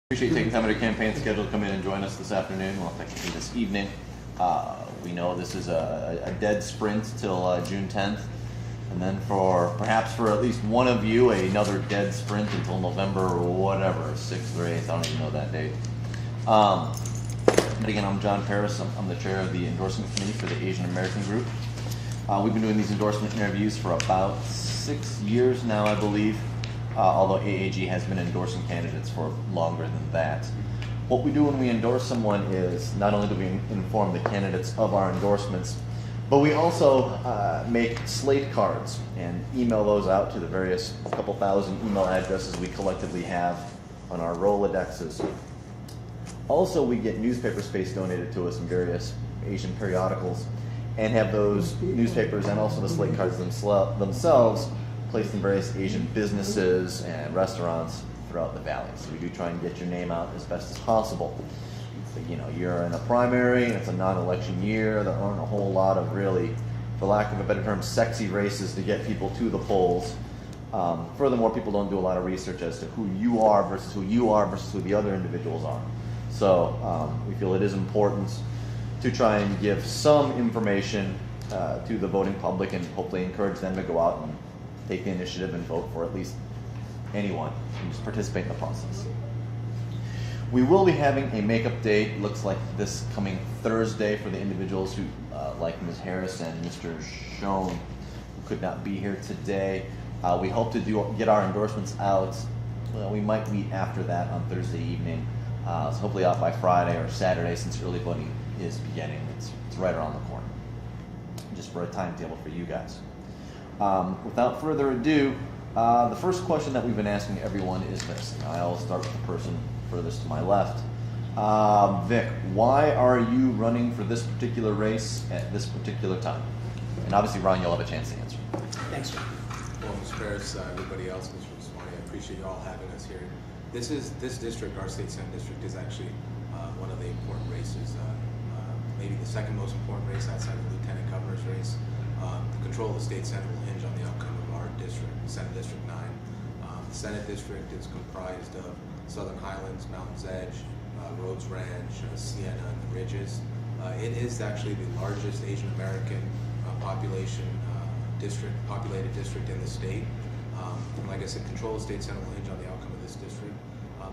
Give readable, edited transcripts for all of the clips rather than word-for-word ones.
Appreciate you taking time out of your campaign schedule to come in and join us this afternoon. Well, technically this evening. We know this is a dead sprint till June 10th, and then perhaps for at least one of you, another dead sprint until November or whatever, 6th or 8th. I don't even know that date. But again, I'm John Paris. I'm the chair of the endorsement committee for the Asian American group. We've been doing these endorsement interviews for about 6 years now, I believe. Although AAG has been endorsing candidates for longer than that. What we do when we endorse someone is not only do we inform the candidates of our endorsements, but we also make slate cards and email those out to the various couple thousand email addresses we collectively have on our Rolodexes. Also, we get newspaper space donated to us in various Asian periodicals and have those newspapers and also the slate cards themselves placed in various Asian businesses and restaurants throughout the valley. So we do try and get your name out as best as possible. So, you're in a primary, it's a non-election year, there aren't a whole lot of really, for lack of a better term, sexy races to get people to the polls. Furthermore, people don't do a lot of research as to who you are versus who the other individuals are. So we feel it is important to try and give some information to the voting public and hopefully encourage them to go out and take the initiative and vote for at least anyone and just participate in the process. We will be having a makeup day, looks like this coming Thursday, for the individuals who, like Ms. Harris and Mr. Schoen, who could not be here today. We hope to get our endorsements out. Well, we might meet after that on Thursday evening, so hopefully out by Friday or Saturday, since early voting is beginning. It's right around the corner, just for a timetable for you guys. Without further ado, the first question that we've been asking everyone is this. I always start with the person furthest to my left. Vic, why are you running for this particular race at this particular time? And obviously, Ron, you'll have a chance to answer. Thanks, John. Well, Mr. Paris, everybody else, Mr. Swanee, I appreciate you all having us here. This district, our state Senate district, is actually one of the important races, maybe the second most important race outside of the Lieutenant Governor's race. The control of the state Senate will hinge on the outcome of our district, Senate District 9. The Senate District is comprised of Southern Highlands, Mountain's Edge, Rhodes Ranch, Sienna, and the Ridges. It is actually the largest Asian American populated district in the state. And like I said, control of the state Senate will hinge on the outcome of this district.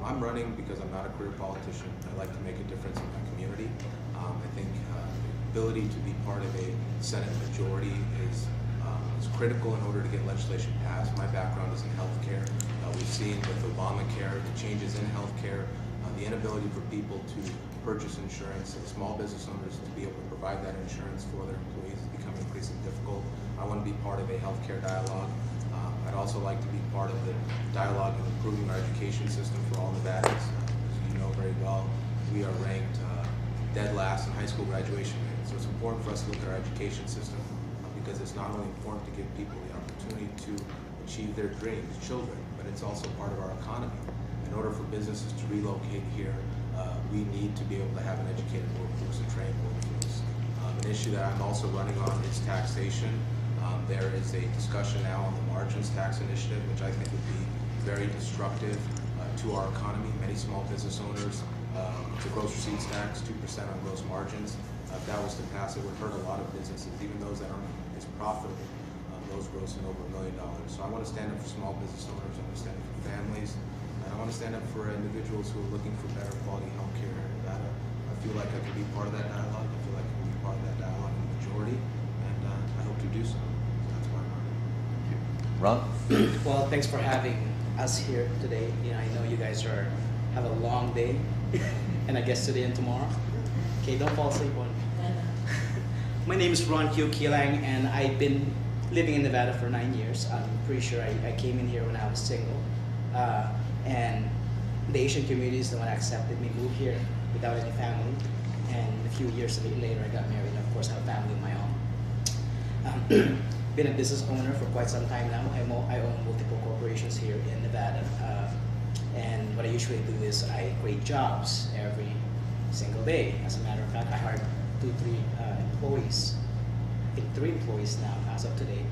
I'm running because I'm not a career politician. I like to make a difference in my community. I think the ability to be part of a Senate majority is critical in order to get legislation passed. My background is in healthcare. We've seen with Obamacare, the changes in healthcare, the inability for people to purchase insurance, and small business owners to be able to provide that insurance for their employees is becoming increasingly difficult. I want to be part of a healthcare dialogue. I'd also like to be part of the dialogue of improving our education system for all Nevadans. As you know very well, we are ranked dead last in high school graduation rate. So it's important for us to look at our education system because it's not only important to give people the opportunity to achieve their dreams, children, but it's also part of our economy. In order for businesses to relocate here, we need to be able to have an educated workforce and trained workforce. An issue that I'm also running on is taxation. There is a discussion now on the margins tax initiative, which I think would be very destructive to our economy. Many small business owners, it's a gross receipts tax, 2% on gross margins. If that was to pass, it would hurt a lot of businesses, even those that aren't as profitable, those grossing over $1 million. So I want to stand up for small business owners, I want to stand up for families, and I want to stand up for individuals who are looking for better quality health care in Nevada. I feel like I can be part of that dialogue. I feel like I can be part of that dialogue in the majority, and I hope to do so. That's why I'm running. Ron? Well, thanks for having us here today. I know you guys have a long day, and I guess today and tomorrow. Okay, don't fall asleep on me. My name is Ron Quilang, and I've been living in Nevada for 9 years. I'm pretty sure I came in here when I was single. And the Asian community is the one that accepted me, moved here without any family. And a few years later, I got married, and of course, I have a family of my own. Been a business owner for quite some time now. I own multiple corporations here in Nevada. And what I usually do is I create jobs every single day. As a matter of fact, I hired 3 employees. I think 3 employees now as of today.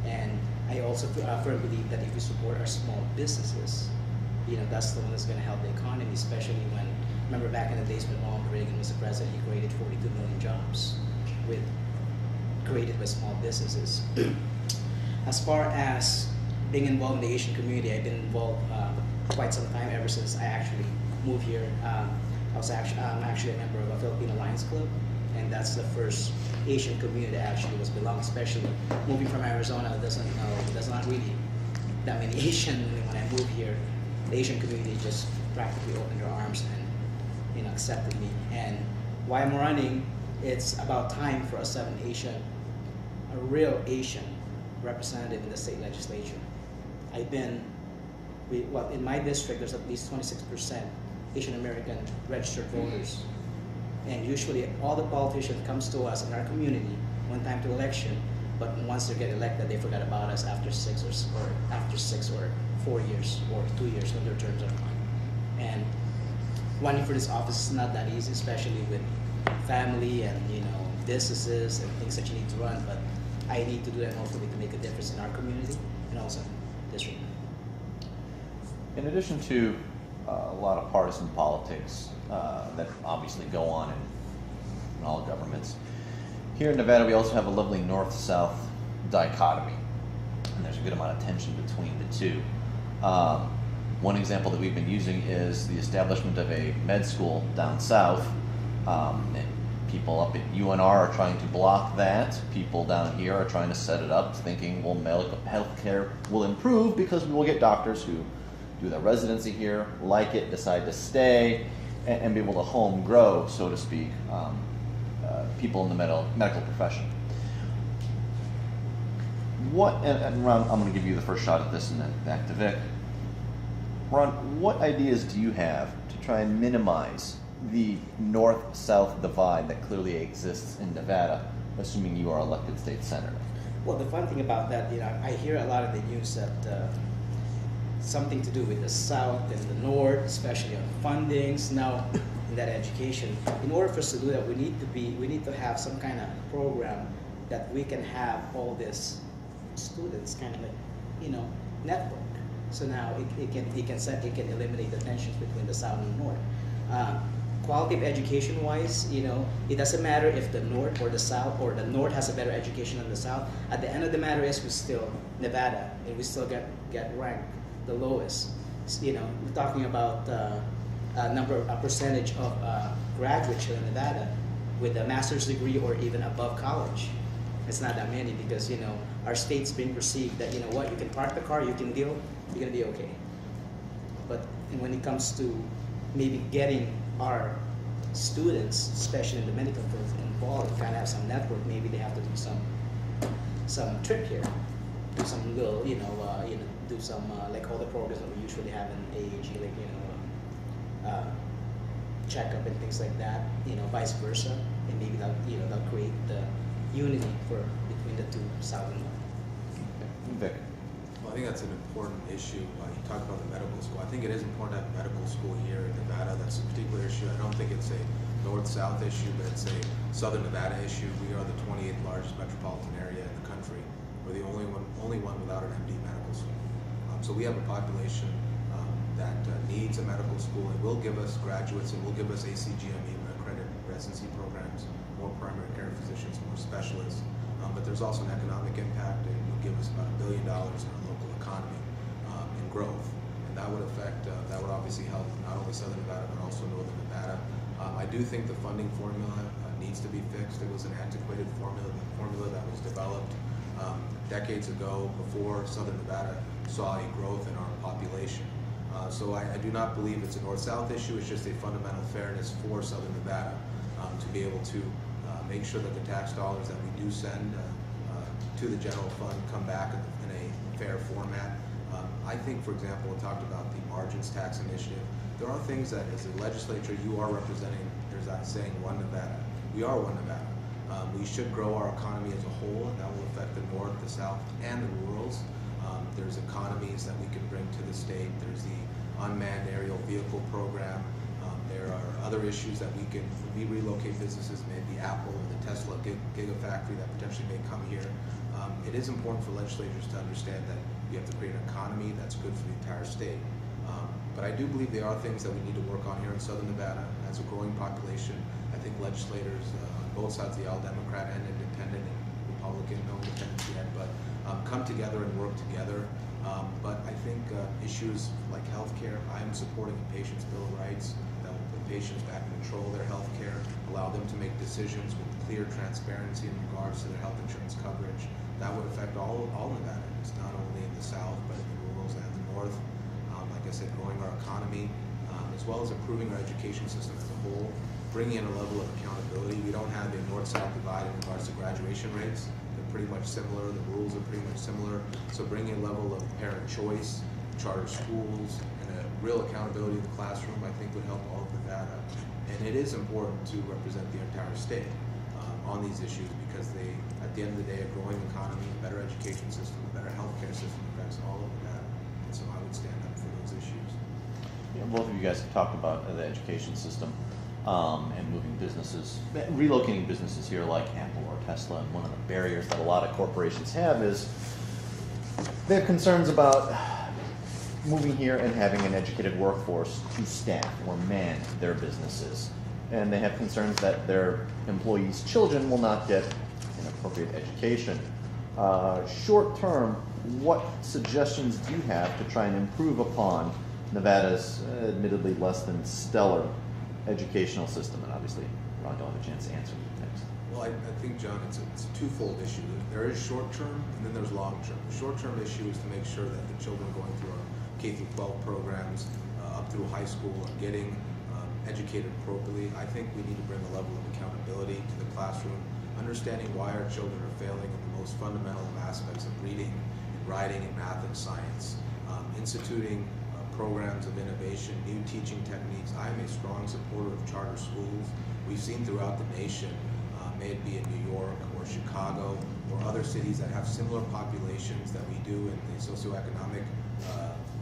And I also firmly believe that if we support our small businesses, that's the one that's going to help the economy, especially when, remember back in the days when Ronald Reagan was the president, he created 42 million jobs created by small businesses. As far as being involved in the Asian community, I've been involved quite some time, ever since I actually moved here. I'm actually a member of a Filipino Lions Club, and that's the first Asian community that actually was belong, especially moving from Arizona. There's not really that many Asian. And when I moved here, the Asian community just practically opened their arms and accepted me. And why I'm running, it's about time for a real Asian representative in the state legislature. In my district, there's at least 26% Asian American registered voters. And usually all the politicians comes to us in our community one time to election, but once they get elected, they forgot about us after 6 or 4 years or 2 years when their terms are up. And running for this office is not that easy, especially with family and businesses and things that you need to run. But I need to do that hopefully to make a difference in our community and also district. In addition to a lot of partisan politics that obviously go on in all governments, here in Nevada we also have a lovely north-south dichotomy, and there's a good amount of tension between the two. One example that we've been using is the establishment of a med school down south. And people up at UNR are trying to block that. People down here are trying to set it up, thinking, well, healthcare will improve because we will get doctors who do their residency here, like it, decide to stay, and be able to home grow, so to speak, people in the medical profession. And Ron, I'm going to give you the first shot at this and then back to Vic. Ron, what ideas do you have to try and minimize the north-south divide that clearly exists in Nevada, assuming you are elected state senator? Well, the fun thing about that, I hear a lot of the news that something to do with the South and the North, especially on fundings. Now, in that education, in order for us to do that, we need to have some kind of program that we can have all these students kind of network. So now it can eliminate the tensions between the South and the North. Quality of education wise, it doesn't matter if the North or the South, or the North has a better education than the South. At the end of the matter is, we still Nevada, and we still get ranked the lowest. We're talking about a percentage of graduates here in Nevada with a master's degree or even above college. It's not that many because our state's being perceived that you can park the car, you can deal, you're gonna be okay. But when it comes to maybe getting our students, especially in the medical field, involved, kind of have some network, maybe they have to do some trip here, do some little, do some like all the programs that we usually have in AAG, like checkup and things like that, vice versa, and maybe that'll create the unity between the two South and North. Vic. Well, I think that's an important issue. You talked about the medical school. I think it is important to have medical school here in Nevada. That's a particular issue. I don't think it's a north-south issue, but it's a southern Nevada issue. We are the 28th largest metropolitan area in the country. We're the only one without an MD medical school. So we have a population that needs a medical school. It will give us graduates, and will give us ACGME accredited residency programs, more primary care physicians, more specialists. But there's also an economic impact. It will give us about $1 billion in our local economy and growth. And that would obviously help not only Southern Nevada, but also Northern Nevada. I do think the funding formula needs to be fixed. It was an antiquated formula that was developed decades ago, before Southern Nevada saw a growth in our population. So I do not believe it's a north-south issue. It's just a fundamental fairness for Southern Nevada to be able to make sure that the tax dollars that we do send to the general fund come back in a fair format. I think, for example, we talked about the margins tax initiative. There are things that, as a legislature, you are representing. There's that saying, one Nevada. We are one Nevada. We should grow our economy as a whole, and that will affect the North, the South, and the rurals. There's economies that we can bring to the state. There's the unmanned aerial vehicle program. There are other issues that we relocate businesses, maybe Apple or the Tesla gigafactory that potentially may come here. It is important for legislators to understand that you have to create an economy that's good for the entire state. But I do believe there are things that we need to work on here in Southern Nevada. As a growing population, I think legislators on both sides of the aisle, Democrat and Independent and Republican, no independents yet, but come together and work together. But I think issues like healthcare, I'm supporting a patient's bill of rights that will put patients back in control of their healthcare, allow them to make decisions with clear transparency in regards to their health insurance coverage. That would affect all Nevada. It's not only in the South, but in the rurals and the North. Like I said, growing our economy, as well as improving our education system as a whole, bringing in a level of accountability. We don't have the North-South divide in regards to graduation rates. They're pretty much similar. The rules are pretty much similar. So bringing a level of parent choice, charter schools, and a real accountability in the classroom, I think would help all of Nevada. And it is important to represent the entire state on these issues because they, at the end of the day, a growing economy, a better education system, a better healthcare system affects all of Nevada. And so I would stand up for those issues. Yeah, both of you guys have talked about the education system and moving businesses, relocating businesses here like Apple or Tesla. And one of the barriers that a lot of corporations have is they have concerns about moving here and having an educated workforce to staff or man their businesses. And they have concerns that their employees' children will not get an appropriate education. Short term, what suggestions do you have to try and improve upon Nevada's admittedly less than stellar educational system? And obviously, Ron, you'll have a chance to answer next. Well, I think, John, it's a twofold issue. There is short term and then there's long term. The short term issue is to make sure that the children going through our K-12 programs up through high school are getting educated appropriately. I think we need to bring a level of accountability to the classroom, understanding why our children are failing in the most fundamental aspects of reading, and writing, and math and science. Instituting programs of innovation, new teaching techniques. I am a strong supporter of charter schools. We've seen throughout the nation, may it be in New York or Chicago or other cities that have similar populations that we do in the socioeconomic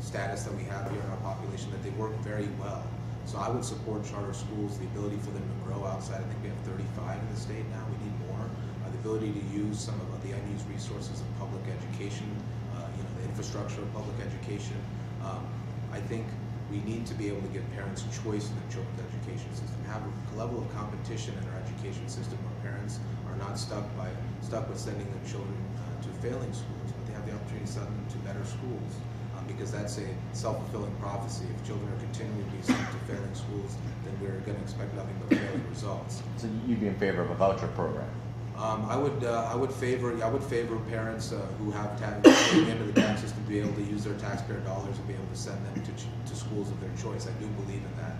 status that we have here in our population, that they work very well. So I would support charter schools, the ability for them to grow outside. I think we have 35 in the state now. We need more. The ability to use some of the unused resources of public education, the infrastructure of public education. I think we need to be able to give parents choice in the children's education system, have a level of competition in our education system where parents are not stuck with sending their children to failing schools, but they have the opportunity to send them to better schools. Because that's a self-fulfilling prophecy. If children are continuing to be sent to failing schools, then we're going to expect nothing but failing results. So you'd be in favor of a voucher program? I would favor parents who have taken into the tax system to be able to use their taxpayer dollars and be able to send them to schools of their choice. I do believe in that.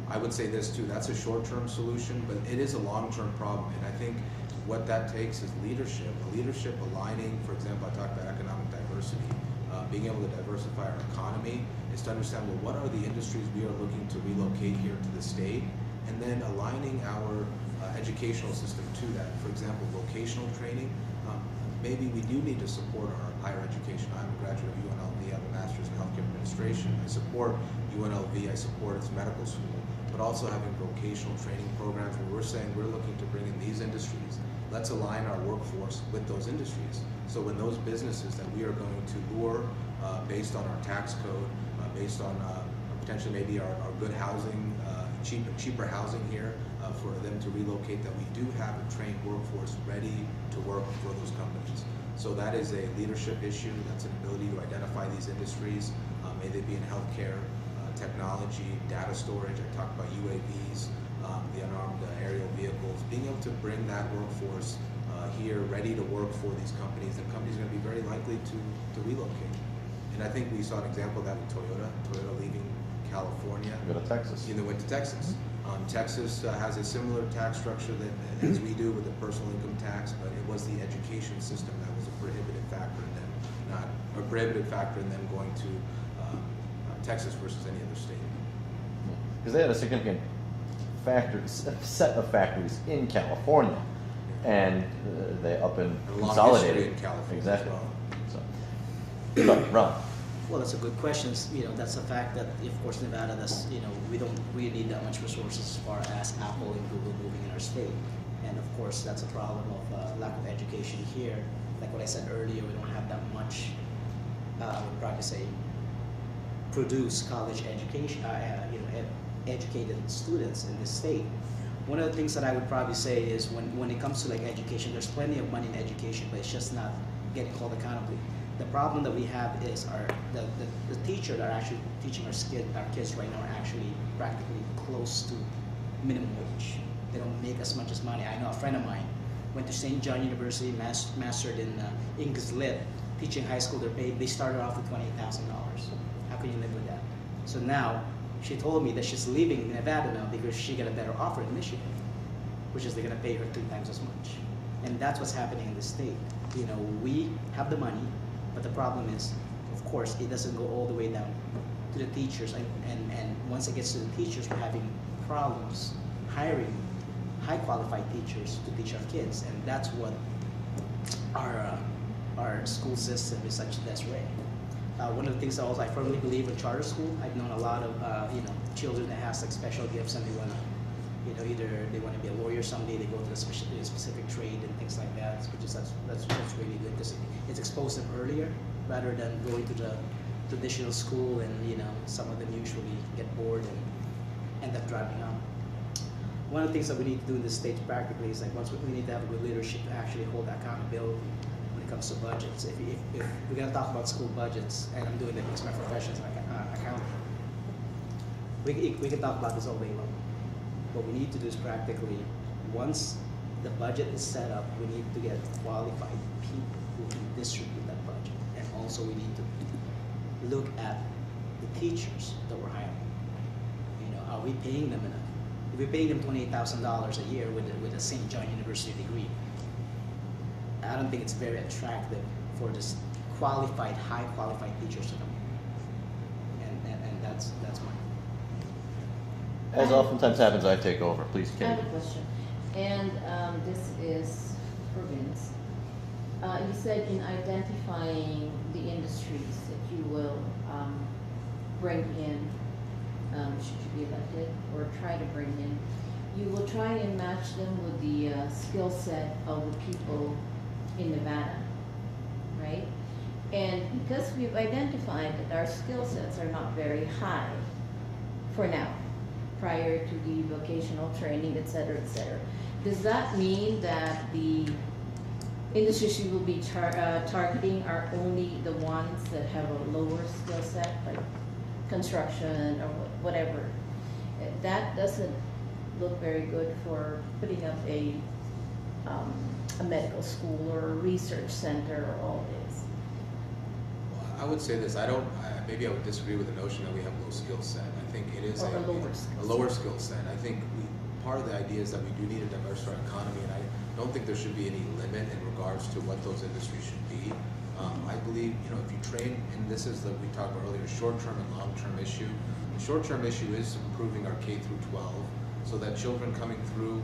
I would say this too. That's a short-term solution, but it is a long-term problem, and I think what that takes is leadership. Leadership aligning. For example, I talked about economic diversity. Being able to diversify our economy is to understand, well, what are the industries we are looking to relocate here to the state, and then aligning our educational system to that. For example, vocational training. Maybe we do need to support our higher education. I'm a graduate of UNLV. I have a master's in healthcare administration. I support UNLV. I support its medical school, but also having vocational training programs where we're saying we're looking to bring in these industries. Let's align our workforce with those industries. So when those businesses that we are going to lure based on our tax code, based on potentially maybe our good housing, cheaper housing here for them to relocate, that we do have a trained workforce ready to work for those companies. So that is a leadership issue. That's an ability to identify these industries. May they be in healthcare, technology, data storage. I talked about UAVs, the unarmed aerial vehicles. Being able to bring that workforce here ready to work for these companies, and companies are going to be very likely to relocate. And I think we saw an example of that with Toyota leaving California. Go to Texas. And they went to Texas. Texas has a similar tax structure as we do with the personal income tax, but it was the education system that was a prohibitive factor in them going to Texas versus any other state. Because they had a significant set of factories in California, and they up and consolidated in California. Exactly. As well. So, sorry, Ron. Well, that's a good question. That's a fact that, of course, Nevada, we don't really need that much resources as far as Apple and Google moving in our state. And of course, that's a problem of lack of education here. Like what I said earlier, we don't have that much, I would probably say, produce college education, educated students in this state. One of the things that I would probably say is when it comes to like education, there's plenty of money in education, but it's just not getting called accountably. The problem that we have is the teacher that are actually teaching our kids right now are actually practically close to minimum wage. They don't make as much as money. I know a friend of mine went to St. John University, mastered in English Lit, teaching high school. They started off with $28,000. How can you live with that? So now she told me that she's leaving Nevada now because she got a better offer in Michigan, which is they're gonna pay her 3 times as much. And that's what's happening in the state. You know, we have the money, but the problem is, of course, it doesn't go all the way down to the teachers. And once it gets to the teachers, we're having problems hiring high qualified teachers to teach our kids. And that's what our school system is such a disarray. One of the things that also I firmly believe in charter school, I've known a lot of children that has like special gifts and they want to, either they want to be a lawyer someday, they go to a specific trade and things like that, which is that's really good because it's exposed them earlier rather than going to the traditional school and some of them usually get bored and end up dropping out. One of the things that we need to do in this state practically is like we need to have a good leadership to actually hold accountability when it comes to budgets. If we're gonna talk about school budgets, and I'm doing it because my profession is accounting, we can talk about this all day long. What we need to do is practically, once the budget is set up, we need to get qualified people who can distribute that budget. And also we need to look at the teachers that we're hiring. Are we paying them enough? If we're paying them $28,000 a year with a St. John University degree, I don't think it's very attractive for this high qualified teachers to come in. And that's mine. As oftentimes happens, I take over. Please, I Kate. have a question, and this is for Vince. You said in identifying the industries that you will bring in, should you be elected, or try to bring in, you will try and match them with the skill set of the people in Nevada, right? And because we've identified that our skill sets are not very high for now, prior to the vocational training, et cetera, does that mean that the industries you will be targeting are only the ones that have a lower skill set, like construction or whatever? That doesn't look very good for putting up a medical school or a research center or all this. Well, I would say this. Maybe I would disagree with the notion that we have low skill set. I think it is Or a lower skill set. I think part of the idea is that we do need to diversify our economy, and I don't think there should be any limit in regards to what those industries should be. I believe, if you train, and this is we talked about earlier, short-term and long-term issue. The short-term issue is improving our K through 12, so that children coming through,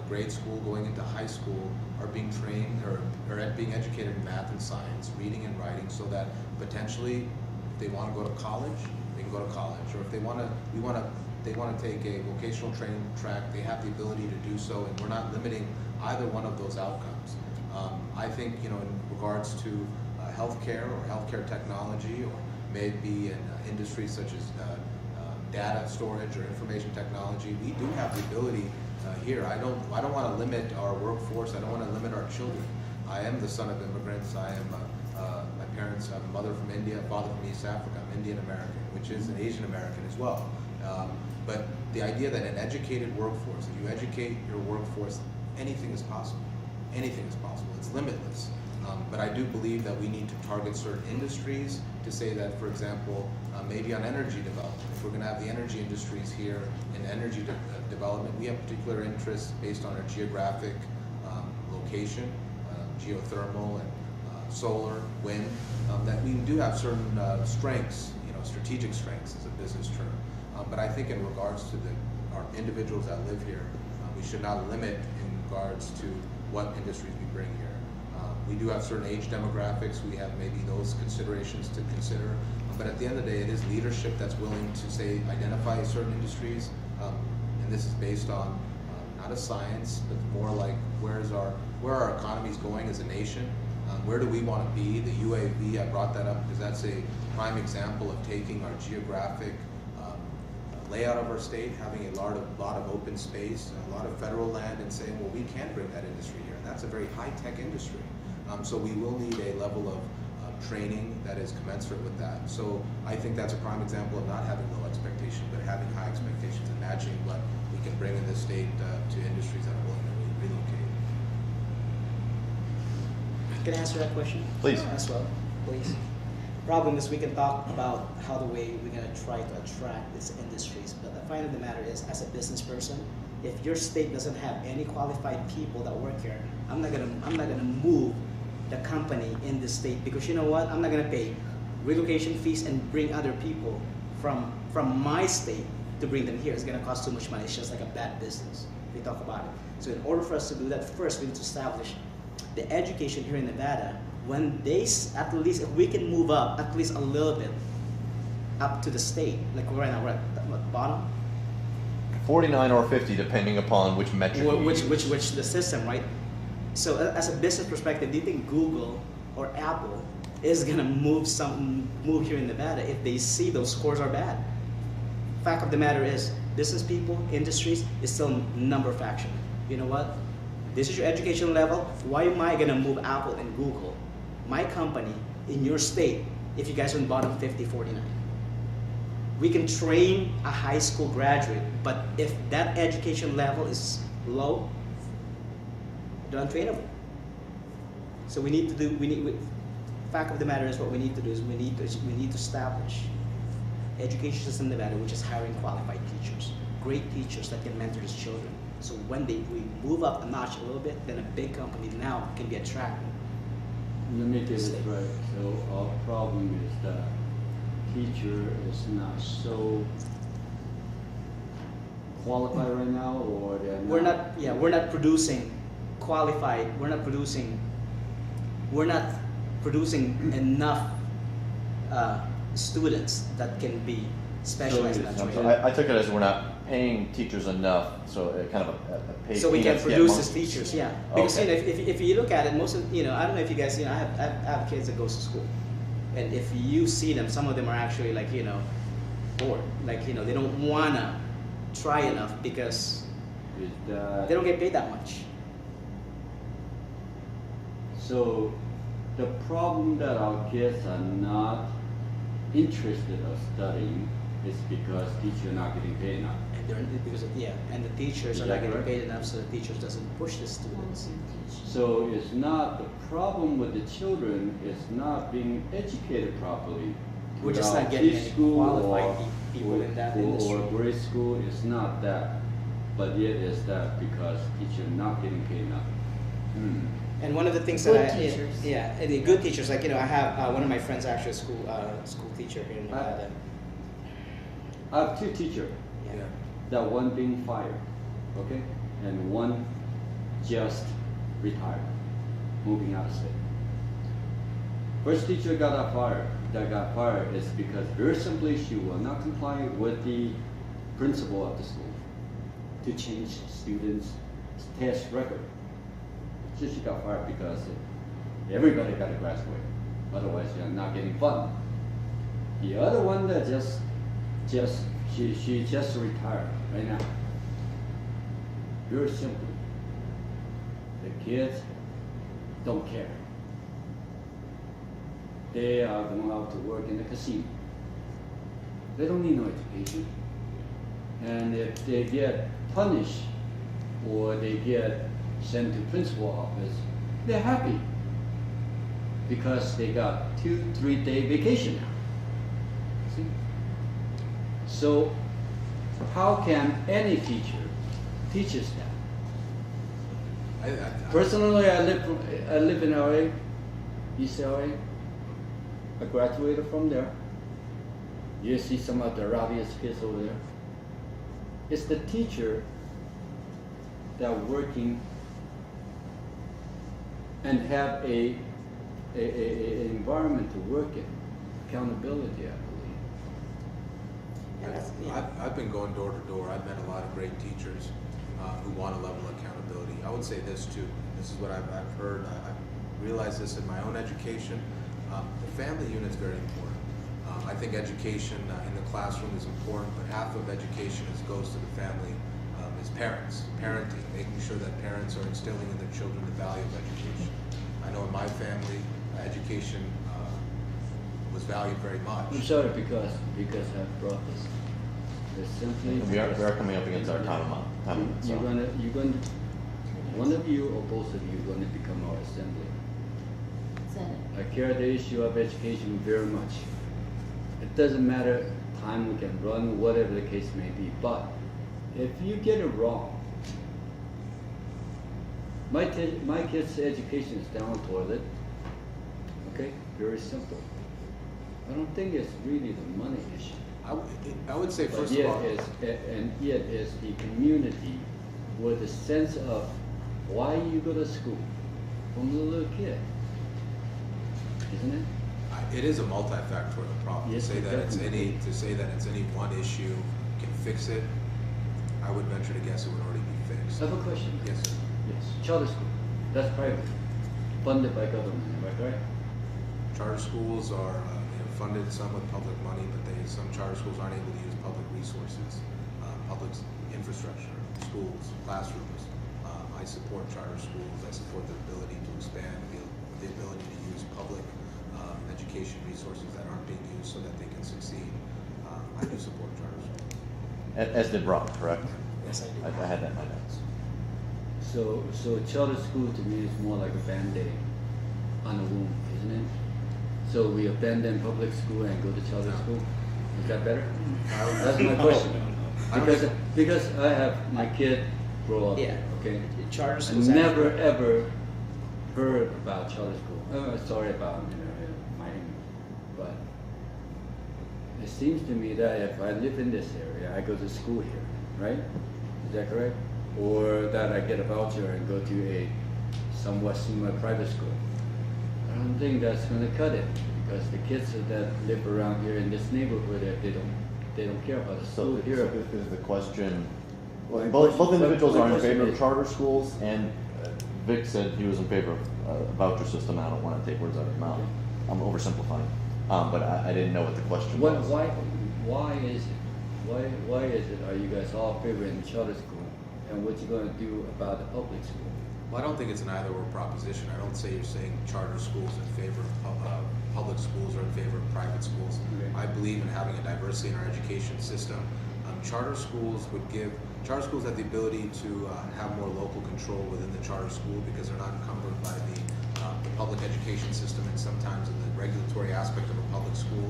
grade school, going into high school, are being trained or being educated in math and science, reading and writing, so that potentially, if they want to go to college, they can go to college, or if they want to take a vocational training track, they have the ability to do so, and we're not limiting either one of those outcomes. I think, in regards to healthcare or healthcare technology, or maybe in industries such as data storage or information technology, we do have the ability here. I don't want to limit our workforce. I don't want to limit our children. I am the son of immigrants. I am my parents. I'm a mother from India, father from East Africa. I'm Indian American, which is an Asian American as well. But the idea that an educated workforce, if you educate your workforce, anything is possible. Anything is possible. It's limitless. But I do believe that we need to target certain industries to say that, for example, maybe on energy development. If we're going to have the energy industries here in energy development, we have particular interests based on our geographic location, geothermal and solar, wind, that we do have certain strengths, strategic strengths is a business term. But I think in regards to our individuals that live here, we should not limit in regards to what industries we bring here. We do have certain age demographics. We have maybe those considerations to consider. But at the end of the day, it is leadership that's willing to identify certain industries. And this is based on not a science, but more like where are our economies going as a nation. Where do we want to be? The UAV, I brought that up because that's a prime example of taking our geographic layout of our state, having a lot of open space, a lot of federal land, and saying, well, we can bring that industry here. And that's a very high-tech industry. So we will need a level of training that is commensurate with that. So I think that's a prime example of not having low expectations, but having high expectations and matching what we can bring in this state to industries that are willing to relocate. Can I answer that question? Please. As well, please. Problem is we can talk about how the way we're gonna try to attract these industries, but the final of the matter is, as a business person, if your state doesn't have any qualified people that work here, I'm not gonna move the company in the state, because you know what? I'm not gonna pay relocation fees and bring other people from my state to bring them here. It's gonna cost too much money. It's just like a bad business. We talk about it. So in order for us to do that, first we need to establish the education here in Nevada. When they, at least if we can move up at least a little bit up to the state, like right now we're at the bottom, 49 or 50, depending upon which metric you use. which the system, right? So as a business perspective, do you think Google or Apple is gonna move here in Nevada if they see those scores are bad? Fact of the matter is, business people, industries is still number fraction. You know what? This is your education level. Why am I gonna move Apple and Google, my company, in your state if you guys are in bottom 50, 49? We can train a high school graduate, but if that education level is low, they're untrainable. So fact of the matter is, what we need to do is we need to establish education system in Nevada, which is hiring qualified teachers, great teachers that can mentor these children. So when we move up a notch a little bit, then a big company now can be attracted. Let me get it right. So our problem is that teacher is not so qualified right now, or they're not. We're not producing qualified. We're not producing enough students that can be specialized in that So trade. I took it as we're not paying teachers enough, so kind of a pay. So we can peanuts get produce monkeys. as teachers, yeah. Because Okay. if you look at it, most of I don't know if you guys I have kids that goes to school, and if you see them, some of them are actually like bored, like they don't wanna try enough because Is that they don't get paid that much. so? The problem that our kids are not interested in studying is because teachers are not getting paid enough. And and the teachers Is are that not getting correct? paid enough, so the teachers doesn't push the students. So it's not the problem with the children. It's not being educated properly. We're just not Throughout getting any preschool qualified or- people in that or industry. grade school. It's not that, but yet it's that because teachers not getting paid enough. And one of the things Good that teachers. and the good teachers, like I have one of my friends actually a school teacher here in Nevada. I have two teachers. Yeah. That one being fired, okay, and one just retired, moving out of state. First teacher got fired is because very simply she will not comply with the principal of the school to change students' test record. So she got fired because everybody got to graduate, otherwise you're not getting funded. The other one that she just retired right now. Very simply, the kids don't care. They are going out to work in the casino. They don't need no education. And if they get punished or they get sent to principal office, they're happy because they got 2-3 day vacation now. See? So how can any teacher teach us that? Personally, I live in LA, East LA. I graduated from there. You see some of the rowdiest kids over there. It's the teacher that are working and have a environment to work in. Accountability, I believe. I've been going door to door. I've met a lot of great teachers who want a level of accountability. I would say this too. This is what I've heard. realized this in my own education. The family unit is very important. I think education in the classroom is important, but half of education goes to the family, is parents, parenting, making sure that parents are instilling in their children the value of education. I know in my family, education was valued very much. I'm sorry because I brought this. It's simply We are coming up against our time limit. So. you're gonna, one of you or both of you are gonna become our assembly. Senate. I care the issue of education very much. It doesn't matter time we can run, whatever the case may be, but if you get it wrong, my kid's education is down the toilet, okay? Very simple. I don't think it's really the money issue. I would say, But first yet of all, yet it's the community with a sense of why you go to school from a little kid, isn't it? it is a multifactorial problem. Yes, to say that definitely. it's any one issue can fix it, I would venture to guess it would already be fixed. I have a question. Yes, sir. Yes, charter school, that's private, funded by government, am I correct? Charter schools are funded some with public money, but some charter schools aren't able to use public resources, public infrastructure, schools, classrooms. I support charter schools. I support their ability to expand, the ability to use public education resources that aren't being used so that they can succeed. I do support charter schools. As did Rob, correct? Yes, I do. I had that in my notes. So charter school to me is more like a Band-Aid on a wound, isn't it? So we abandon public school and go to charter school? Is that better? That's my question. Because I have my kid grow up, Yeah. okay? Charter I schools. never ever heard about charter school. Sorry about Miami, but it seems to me that if I live in this area, I go to school here, right? Is that correct? Or that I get a voucher and go to a somewhat similar private school. I don't think that's going to cut it because the kids that live around here in this neighborhood, they don't care about the So, school here. is the question, My both question- individuals my are in question favor of is- charter schools, and Vic said he was in favor of a voucher system. I don't want to take words out of his mouth. Okay. I'm oversimplifying, but I didn't know what the question was. Why is it? Why is it? Are you guys all favoring charter school? And what you going to do about the public school? Well, I don't think it's an either-or proposition. I don't say you're saying charter schools in favor of public schools or in favor of private schools. Okay. I believe in having a diversity in our education system. Charter schools have the ability to have more local control within the charter school because they're not encumbered by the public education system and sometimes in the regulatory aspect of a public school.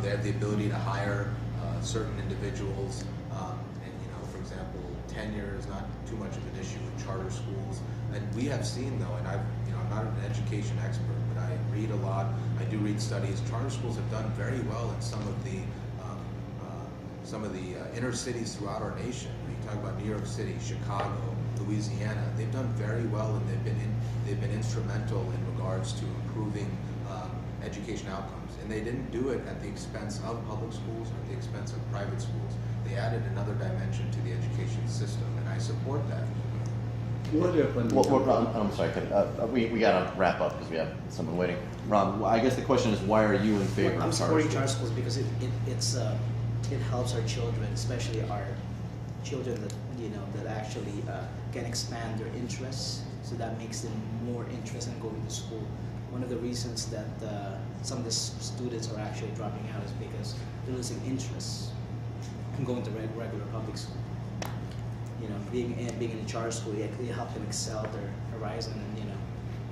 They have the ability to hire certain individuals, and for example, tenure is not too much of an issue in charter schools. And we have seen though, and I'm not an education expert, but I read a lot. I do read studies. Charter schools have done very well in some of the inner cities throughout our nation. When you talk about New York City, Chicago, Louisiana, they've done very well, and they've been instrumental in regards to improving education outcomes. And they didn't do it at the expense of public schools or at the expense of private schools. They added another dimension to the education system, and I support that. What are funding? I'm sorry, we got to wrap up because we have someone waiting. Ron, I guess the question is, why are you in favor I'm of supporting charter charter schools? schools because it helps our children, especially our children that actually can expand their interests. So that makes them more interested in going to school. One of the reasons that some of the students are actually dropping out is because they're losing interest in going to regular public school. Being in a charter school, it helps them excel their horizon and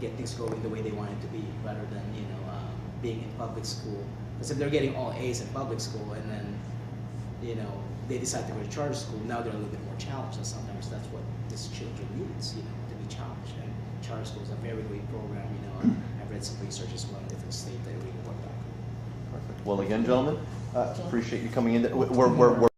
get things going the way they want it to be, rather than being in public school. Because if they're getting all A's in public school and then they decide to go to charter school, now they're a little bit more challenged, and sometimes that's what these children needs, to be challenged. And charter school is a very great program. I've read some research as well in different states that really worked out. Perfect. Well, again, gentlemen, appreciate you coming in. We're